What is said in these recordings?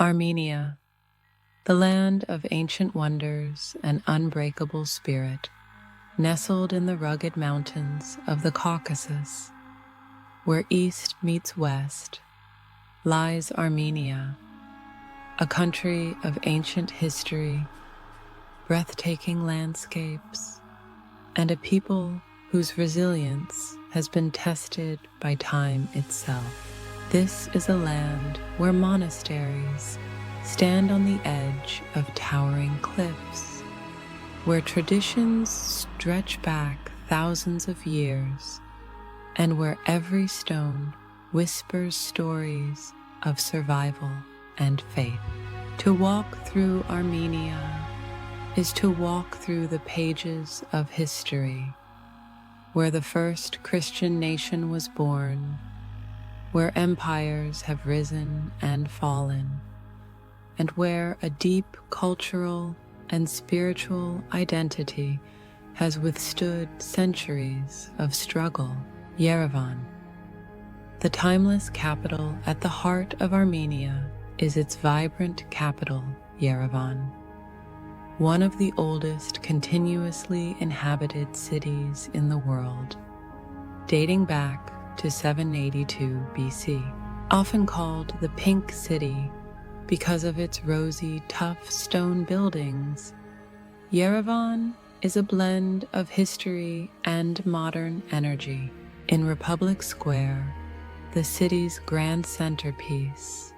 Armenia, the land of ancient wonders and unbreakable spirit, nestled in the rugged mountains of the Caucasus, where east meets west, lies Armenia, a country of ancient history, breathtaking landscapes, and a people whose resilience has been tested by time itself. This is a land where monasteries stand on the edge of towering cliffs, where traditions stretch back thousands of years, and where every stone whispers stories of survival and faith. To walk through Armenia is to walk through the pages of history, where the first Christian nation was born, where empires have risen and fallen, and where a deep cultural and spiritual identity has withstood centuries of struggle. Yerevan, the timeless capital at the heart of Armenia, is its vibrant capital, Yerevan, one of the oldest continuously inhabited cities in the world, dating back to 782 BC. Often called the Pink City because of its rosy, tough stone buildings, Yerevan is a blend of history and modern energy. In Republic Square, the city's grand centerpiece,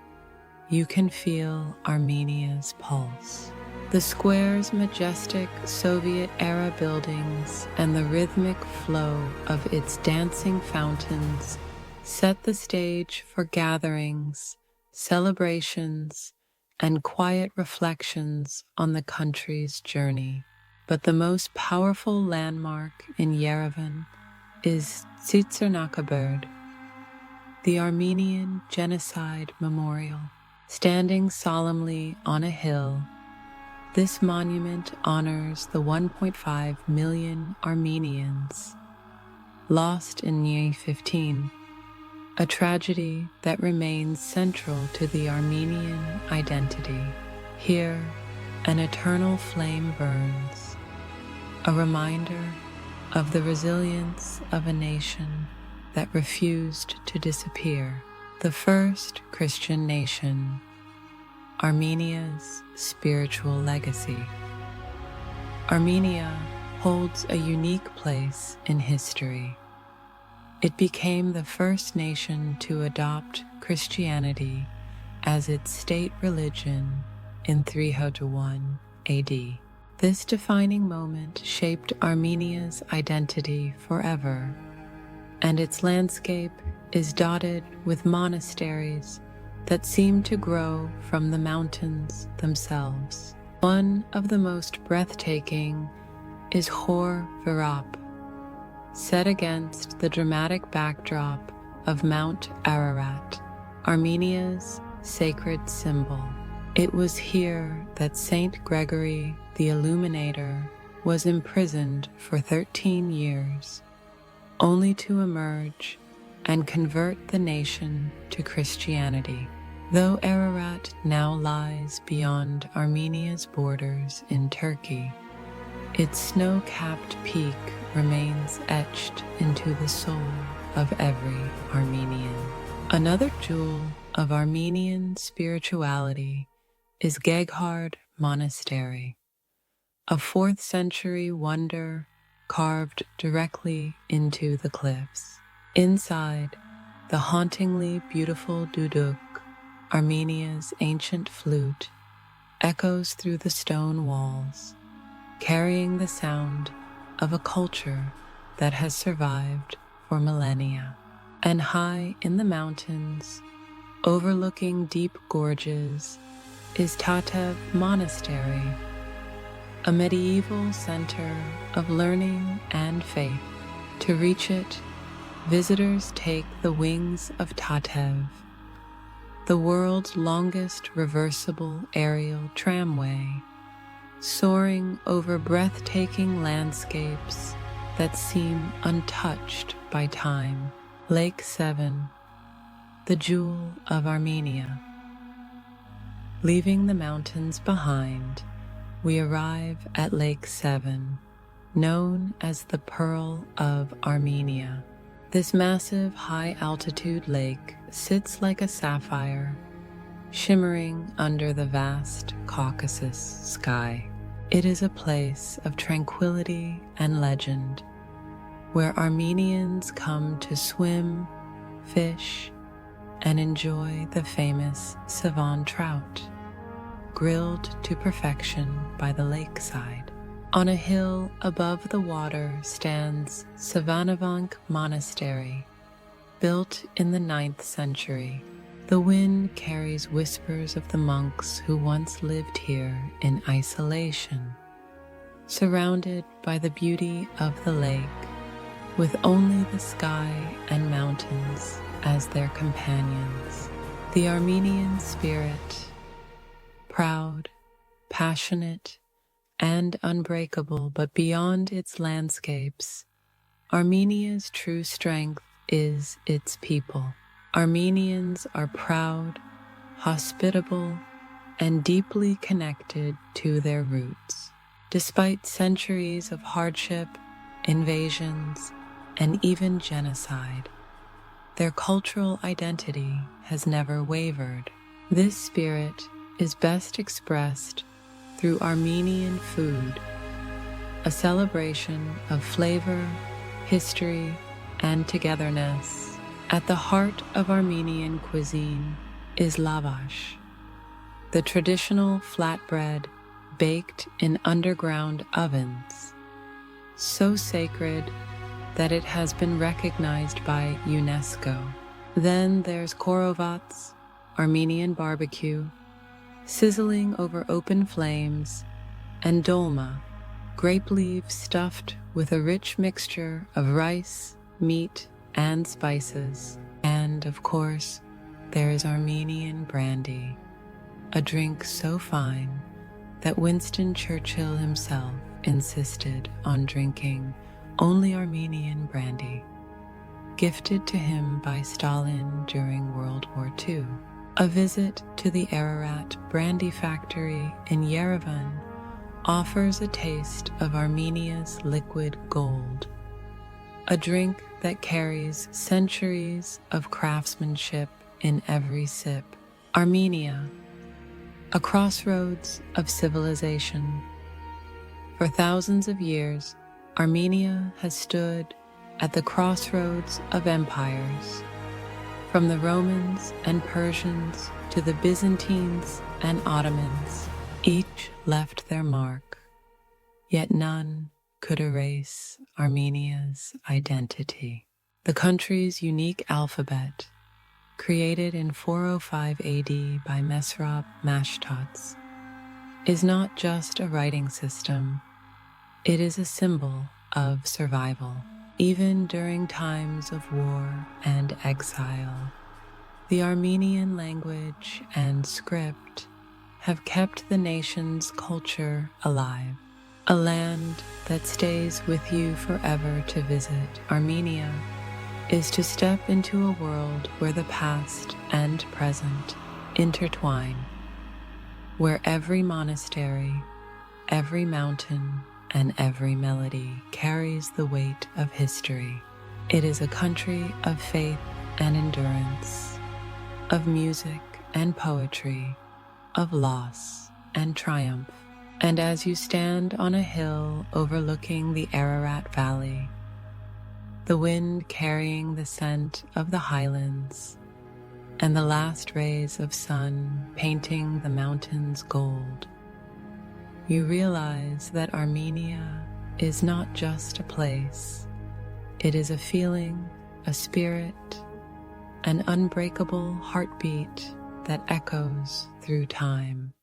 you can feel Armenia's pulse. The square's majestic Soviet-era buildings and the rhythmic flow of its dancing fountains set the stage for gatherings, celebrations, and quiet reflections on the country's journey. But the most powerful landmark in Yerevan is Tsitsernakaberd, the Armenian Genocide Memorial. Standing solemnly on a hill, this monument honors the 1.5 million Armenians lost in 2015, a tragedy that remains central to the Armenian identity. Here, an eternal flame burns, a reminder of the resilience of a nation that refused to disappear. The first Christian nation, Armenia's spiritual legacy. Armenia holds a unique place in history. It became the first nation to adopt Christianity as its state religion in 301 AD. This defining moment shaped Armenia's identity forever, and its landscape is dotted with monasteries that seem to grow from the mountains themselves. One of the most breathtaking is Hor Virap, set against the dramatic backdrop of Mount Ararat, Armenia's sacred symbol. It was here that Saint Gregory the Illuminator was imprisoned for 13 years, only to emerge and convert the nation to Christianity. Though Ararat now lies beyond Armenia's borders in Turkey, its snow-capped peak remains etched into the soul of every Armenian. Another jewel of Armenian spirituality is Geghard Monastery, a 4th century wonder carved directly into the cliffs. Inside, the hauntingly beautiful duduk, Armenia's ancient flute, echoes through the stone walls, carrying the sound of a culture that has survived for millennia. And high in the mountains, overlooking deep gorges, is Tatev Monastery, a medieval center of learning and faith. To reach it, visitors take the wings of Tatev, the world's longest reversible aerial tramway, soaring over breathtaking landscapes that seem untouched by time. Lake Sevan, the jewel of Armenia. Leaving the mountains behind, we arrive at Lake Sevan, known as the Pearl of Armenia. This massive high-altitude lake sits like a sapphire, shimmering under the vast Caucasus sky. It is a place of tranquility and legend, where Armenians come to swim, fish, and enjoy the famous Sevan trout, grilled to perfection by the lakeside. On a hill above the water stands Sevanavank Monastery, built in the 9th century. The wind carries whispers of the monks who once lived here in isolation, surrounded by the beauty of the lake, with only the sky and mountains as their companions. The Armenian spirit, proud, passionate, and unbreakable, but beyond its landscapes, Armenia's true strength is its people. Armenians are proud, hospitable, and deeply connected to their roots. Despite centuries of hardship, invasions, and even genocide, their cultural identity has never wavered. This spirit is best expressed through Armenian food, a celebration of flavor, history, and togetherness. At the heart of Armenian cuisine is lavash, the traditional flatbread baked in underground ovens, so sacred that it has been recognized by UNESCO. Then there's korovats, Armenian barbecue, sizzling over open flames, and dolma, grape leaves stuffed with a rich mixture of rice, meat, and spices. And of course, there is Armenian brandy, a drink so fine that Winston Churchill himself insisted on drinking only Armenian brandy, gifted to him by Stalin during World War II. A visit to the Ararat brandy factory in Yerevan offers a taste of Armenia's liquid gold, a drink that carries centuries of craftsmanship in every sip. Armenia, a crossroads of civilization. For thousands of years, Armenia has stood at the crossroads of empires, from the Romans and Persians to the Byzantines and Ottomans. Each left their mark, yet none could erase Armenia's identity. The country's unique alphabet, created in 405 AD by Mesrop Mashtots, is not just a writing system, it is a symbol of survival. Even during times of war and exile, the Armenian language and script have kept the nation's culture alive. A land that stays with you forever. To visit Armenia is to step into a world where the past and present intertwine, where every monastery, every mountain, and every melody carries the weight of history. It is a country of faith and endurance, of music and poetry, of loss and triumph. And as you stand on a hill overlooking the Ararat Valley, the wind carrying the scent of the highlands, and the last rays of sun painting the mountains gold, you realize that Armenia is not just a place. It is a feeling, a spirit, an unbreakable heartbeat that echoes through time.